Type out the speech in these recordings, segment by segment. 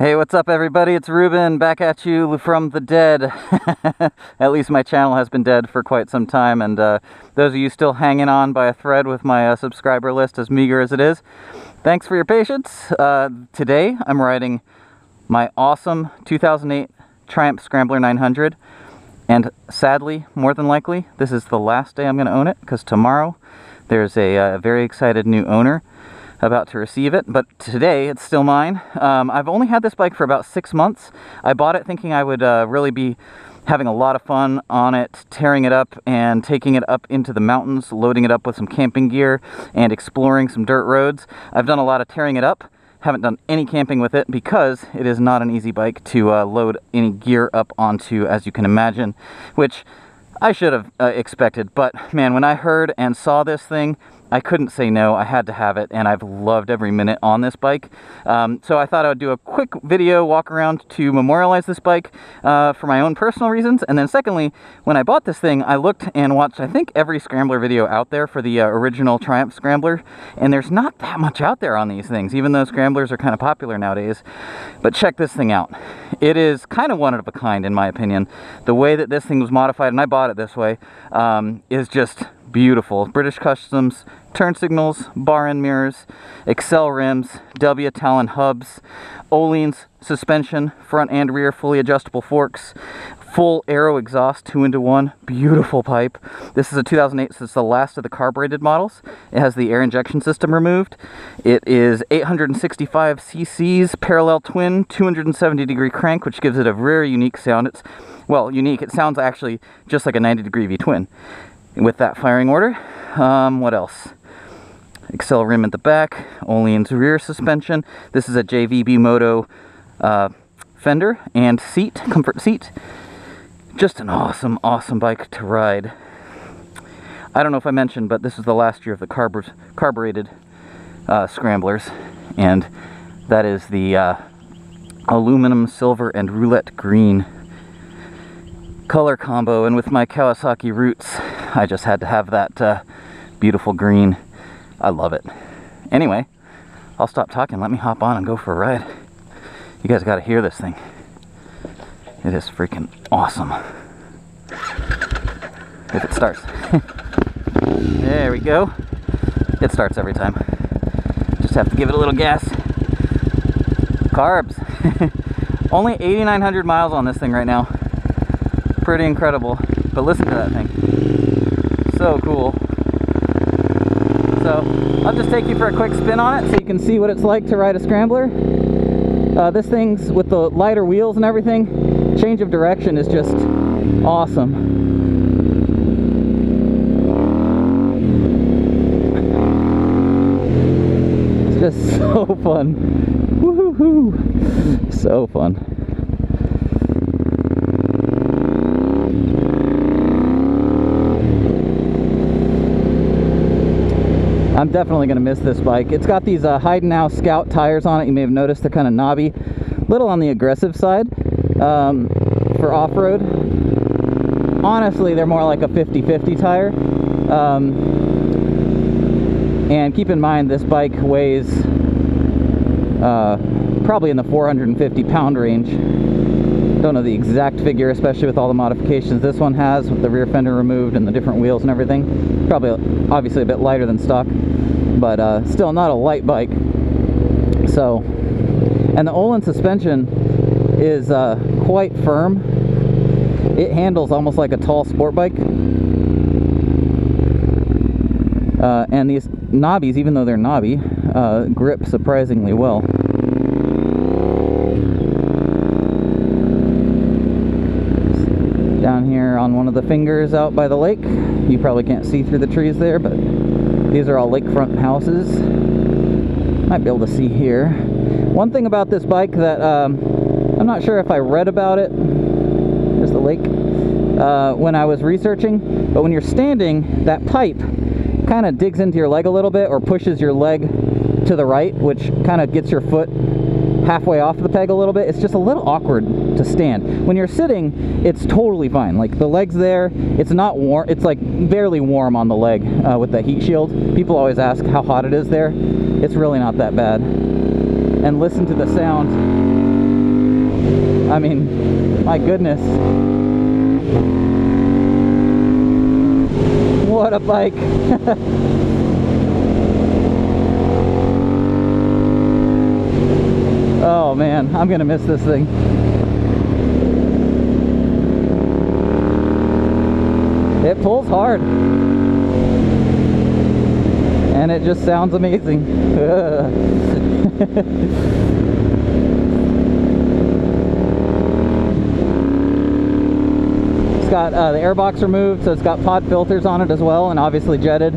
Hey, what's up everybody? It's Ruben back at you from the dead. At least my channel has been dead for quite some time, and those of you still hanging on by a thread with my subscriber list, as meager as it is, thanks for your patience. Today I'm riding my awesome 2008 Triumph Scrambler 900, and sadly, more than likely, this is the last day I'm going to own it, because tomorrow there's a very excited new owner about to receive it, but today it's still mine. I've only had this bike for about 6 months. I bought it thinking I would really be having a lot of fun on it, tearing it up and taking it up into the mountains, loading it up with some camping gear and exploring some dirt roads. I've done a lot of tearing it up, haven't done any camping with it because it is not an easy bike to load any gear up onto, as you can imagine, which I should have expected. But man, when I heard and saw this thing, I couldn't say no. I had to have it, and I've loved every minute on this bike. So I thought I would do a quick video walk around to memorialize this bike for my own personal reasons. And then secondly, when I bought this thing, I looked and watched, I think, every Scrambler video out there for the original Triumph Scrambler. And there's not that much out there on these things, even though Scramblers are kind of popular nowadays. But check this thing out. It is kind of one of a kind, in my opinion. The way that this thing was modified, and I bought it this way, is just beautiful. British Customs turn signals, bar end mirrors, Excel rims, Dubya Talon hubs, Ohlins suspension, front and rear fully adjustable forks, full aero exhaust 2-into-1, beautiful pipe. This is a 2008, so it's the last of the carbureted models. It has the air injection system removed. It is 865 cc's, parallel twin, 270-degree crank, which gives it a very unique sound. It's, well, unique. It sounds actually just like a 90-degree V-twin with that firing order. What else? Excel rim at the back, Ohlins rear suspension. This is a JVB Moto fender and seat, comfort seat. Just an awesome, awesome bike to ride. I don't know if I mentioned, but this is the last year of the carbureted Scramblers, and that is the aluminum, silver, and roulette green color combo. And with my Kawasaki roots, I just had to have that beautiful green. I love it. Anyway, I'll stop talking. Let me hop on and go for a ride. You guys got to hear this thing. It is freaking awesome. If it starts. There we go. It starts every time. Just have to give it a little gas. Carbs. Only 8,900 miles on this thing right now. Pretty incredible. But listen to that thing. So cool. So I'll just take you for a quick spin on it so you can see what it's like to ride a Scrambler. This thing's, with the lighter wheels and everything, change of direction is just awesome. It's just so fun. Woohoo! So fun. I'm definitely going to miss this bike. It's got these Heidenau Scout tires on it. You may have noticed they're kind of knobby. A little on the aggressive side for off-road. Honestly, they're more like a 50-50 tire. And keep in mind, this bike weighs probably in the 450-pound range. Don't know the exact figure, especially with all the modifications this one has, with the rear fender removed and the different wheels and everything. Probably, obviously, a bit lighter than stock, but still not a light bike. So, and the Ohlins suspension is quite firm. It handles almost like a tall sport bike. And these knobbies, even though they're knobby, grip surprisingly well. Down here on one of the fingers out by the lake. You probably can't see through the trees there, but these are all lakefront houses. Might be able to see here. One thing about this bike that I'm not sure if I read about it, there's the lake, when I was researching, but when you're standing, that pipe kind of digs into your leg a little bit, or pushes your leg to the right, which kind of gets your foot halfway off the peg a little bit. It's just a little awkward to stand. When you're sitting, it's totally fine. Like, the leg's there, it's not warm, it's like barely warm on the leg with the heat shield. People always ask how hot it is there. It's really not that bad. And listen to the sound I mean, my goodness. What a bike. Oh man, I'm gonna miss this thing. It pulls hard. And it just sounds amazing. It's got the airbox removed, so it's got pod filters on it as well, and obviously jetted.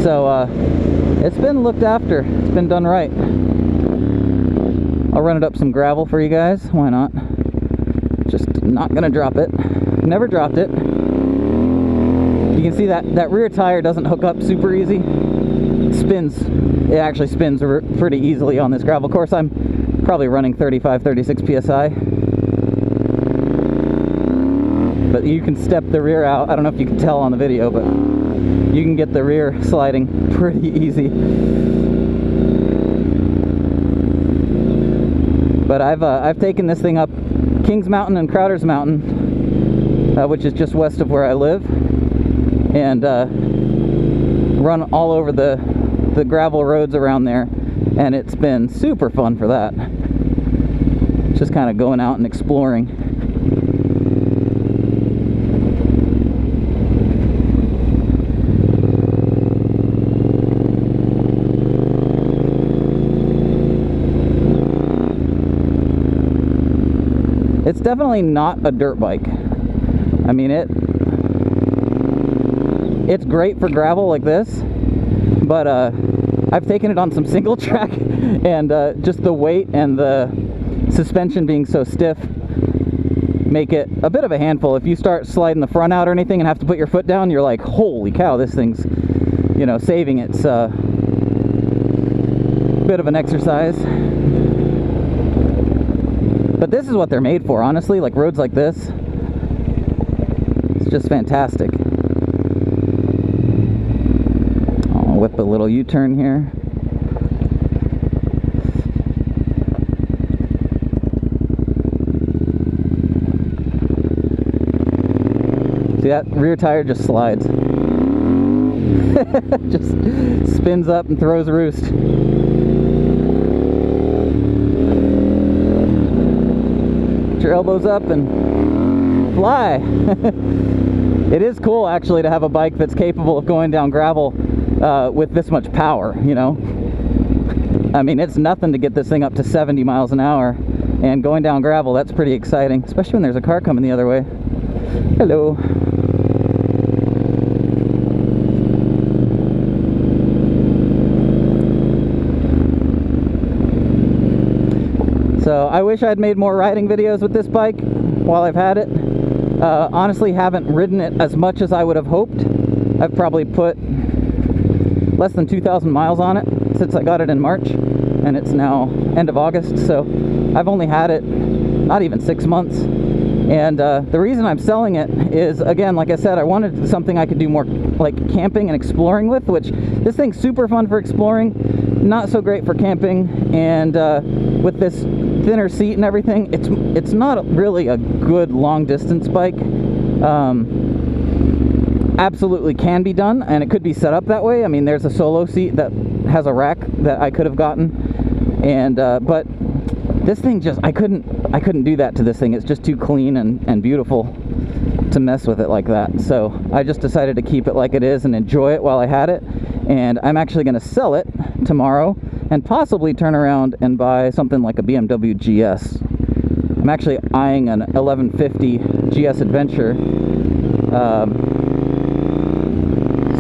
So it's been looked after. It's been done right. I'll run it up some gravel for you guys. Why not? Just not gonna drop it. Never dropped it. You can see that rear tire doesn't hook up super easy. It spins. It actually spins pretty easily on this gravel course. I'm probably running 35, 36 psi. But you can step the rear out. I don't know if you can tell on the video, but you can get the rear sliding pretty easy. But I've taken this thing up Kings Mountain and Crowder's Mountain, which is just west of where I live, and run all over the gravel roads around there, and it's been super fun for that. Just kind of going out and exploring. It's definitely not a dirt bike. I mean, it's great for gravel like this, but I've taken it on some single track, and just the weight and the suspension being so stiff make it a bit of a handful. If you start sliding the front out or anything and have to put your foot down, you're like, holy cow, this thing's, you know, saving. It's a bit of an exercise. But this is what they're made for, honestly. Like roads like this, it's just fantastic. I'll whip a little U-turn here. See, that rear tire just slides. Just spins up and throws a roost. Put your elbows up and fly. It is cool actually to have a bike that's capable of going down gravel with this much power, you know. I mean, it's nothing to get this thing up to 70 miles an hour, and going down gravel, that's pretty exciting, especially when there's a car coming the other way. Hello. So I wish I'd made more riding videos with this bike while I've had it. Honestly, haven't ridden it as much as I would have hoped. I've probably put less than 2,000 miles on it since I got it in March, and it's now end of August, so I've only had it not even 6 months. And the reason I'm selling it is, again, like I said, I wanted something I could do more like camping and exploring with, which this thing's super fun for exploring, not so great for camping. And with this thinner seat and everything, it's not really a good long distance bike. Absolutely can be done, and it could be set up that way. I mean, there's a solo seat that has a rack that I could have gotten, and but this thing just, I couldn't do that to this thing. It's just too clean and beautiful to mess with it like that. So I just decided to keep it like it is and enjoy it while I had it. And I'm actually going to sell it tomorrow and possibly turn around and buy something like a BMW GS. I'm actually eyeing an 1150 GS Adventure.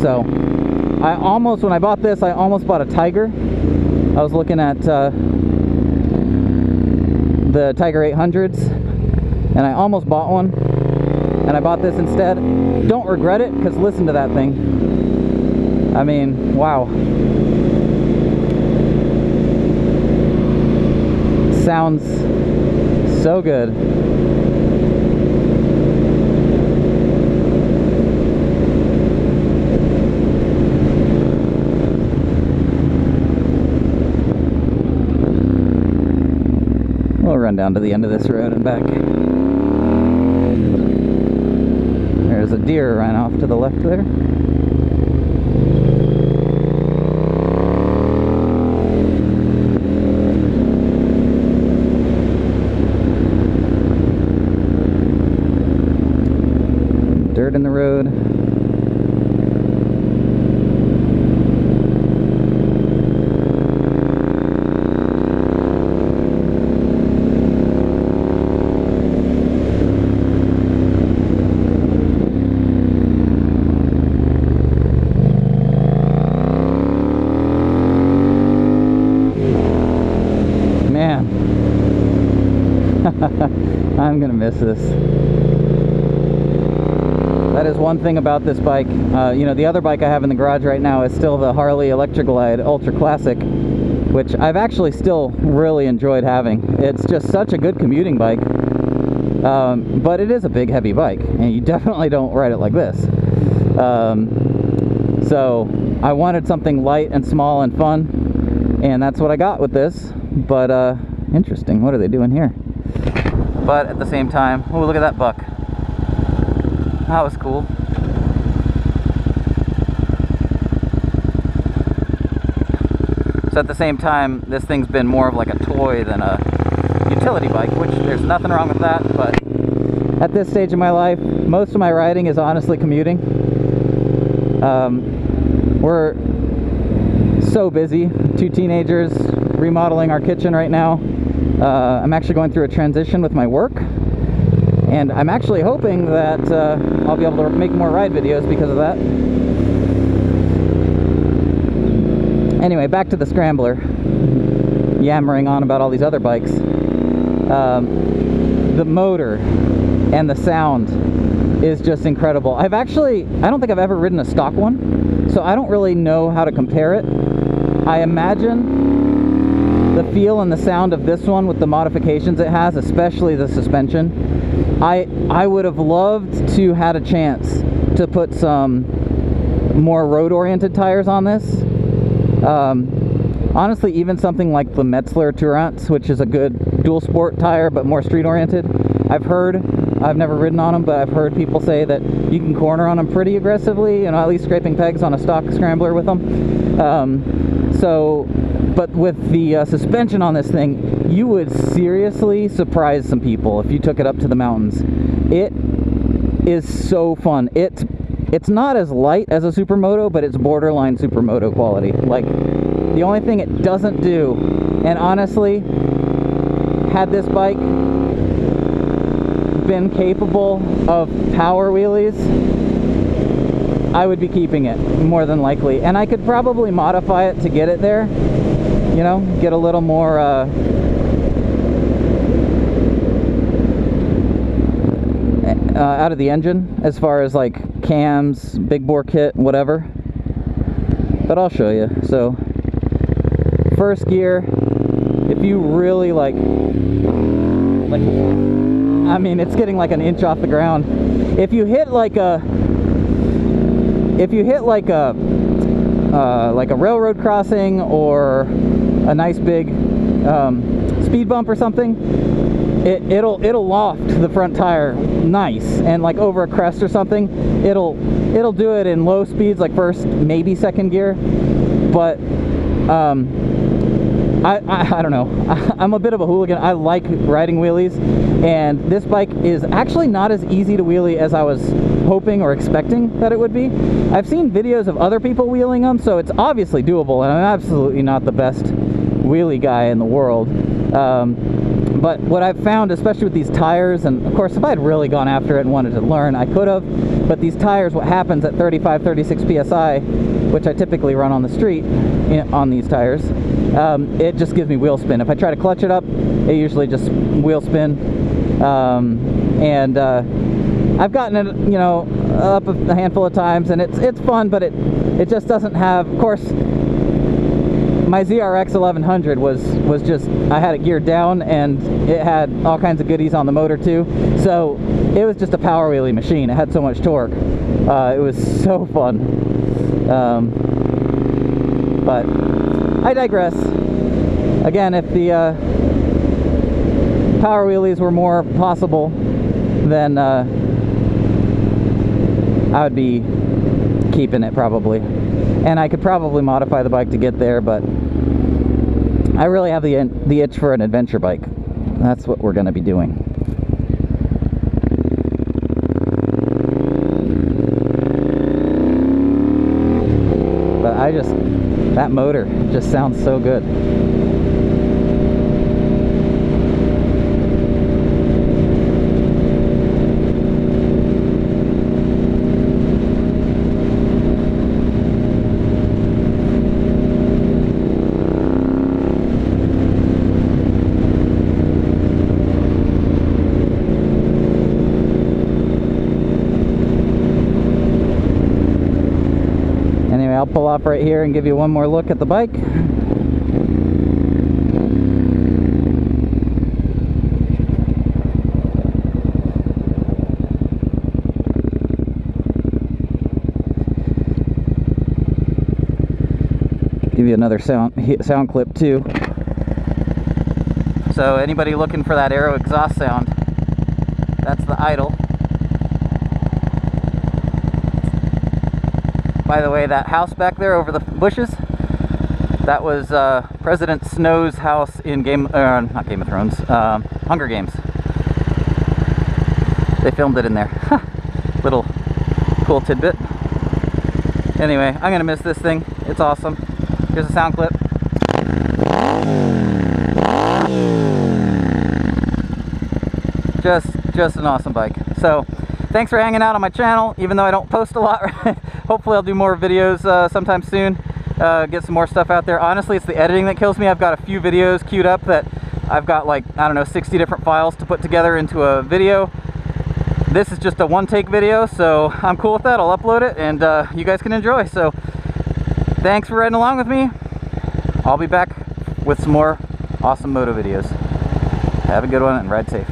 So I almost, when I bought this, I almost bought a Tiger. I was looking at the Tiger 800s, and I almost bought one, and I bought this instead. Don't regret it, because listen to that thing. I mean, wow. Sounds so good. We'll run down to the end of this road and back. There's a deer right off to the left there. Dirt in the road. Man, I'm gonna miss this. That is one thing about this bike. You know, the other bike I have in the garage right now is still the Harley Electra Glide Ultra Classic, which I've actually still really enjoyed having. It's just such a good commuting bike, but it is a big, heavy bike, and you definitely don't ride it like this. So I wanted something light and small and fun, and that's what I got with this. But interesting, what are they doing here? But at the same time, oh, look at that buck. That was cool. So at the same time, this thing's been more of like a toy than a utility bike, which there's nothing wrong with that, but at this stage of my life, most of my riding is honestly commuting. We're so busy, 2 teenagers, remodeling our kitchen right now. I'm actually going through a transition with my work, and I'm actually hoping that I'll be able to make more ride videos because of that. Anyway, back to the Scrambler. Yammering on about all these other bikes. The motor and the sound is just incredible. I don't think I've ever ridden a stock one, so I don't really know how to compare it. I imagine the feel and the sound of this one with the modifications it has, especially the suspension. I would have loved to had a chance to put some more road-oriented tires on this. Honestly, even something like the Metzler Tourants, which is a good dual sport tire but more street-oriented. I've never ridden on them, but I've heard people say that you can corner on them pretty aggressively, you know, at least scraping pegs on a stock Scrambler with them. But with the suspension on this thing, you would seriously surprise some people if you took it up to the mountains. It is so fun. It's not as light as a Supermoto, but it's borderline Supermoto quality. Like, the only thing it doesn't do, and honestly, had this bike been capable of power wheelies, I would be keeping it, more than likely. And I could probably modify it to get it there, you know, get a little more out of the engine as far as like cams, big bore kit, whatever. But I'll show you. So first gear, if you really like I mean, it's getting like an inch off the ground. If you hit like a railroad crossing or a nice big speed bump or something, it'll loft the front tire nice, and like over a crest or something, it'll do it in low speeds, like first, maybe second gear. But I don't know. I'm a bit of a hooligan. I like riding wheelies, and this bike is actually not as easy to wheelie as I was hoping or expecting that it would be. I've seen videos of other people wheeling them, so it's obviously doable, and I'm absolutely not the best wheelie guy in the world. But what I've found, especially with these tires, and of course if I had really gone after it and wanted to learn, I could have, but these tires, what happens at 35, 36 PSI, which I typically run on the street on these tires, it just gives me wheel spin. If I try to clutch it up, it usually just wheel spin. I've gotten it, you know, up a handful of times, and it's fun, but it just doesn't have, of course, my ZRX 1100 was just, I had it geared down, and it had all kinds of goodies on the motor too, so it was just a power wheelie machine. It had so much torque. It was so fun. But I digress. Again, if power wheelies were more possible, then I would be keeping it probably. And I could probably modify the bike to get there, but I really have the itch for an adventure bike. That's what we're going to be doing. But that motor just sounds so good. I'll pull off right here and give you one more look at the bike. Give you another sound clip too. So anybody looking for that Aero exhaust sound, that's the idle. By the way, that house back there over the bushes, that was President Snow's house in not Game of Thrones, Hunger Games. They filmed it in there. Little cool tidbit. Anyway, I'm gonna miss this thing. It's awesome. Here's a sound clip. Just an awesome bike. So, thanks for hanging out on my channel, even though I don't post a lot. Hopefully I'll do more videos sometime soon, get some more stuff out there. Honestly, it's the editing that kills me. I've got a few videos queued up that I've got, like, I don't know, 60 different files to put together into a video. This is just a one-take video, so I'm cool with that. I'll upload it, and you guys can enjoy. So thanks for riding along with me. I'll be back with some more awesome moto videos. Have a good one and ride safe.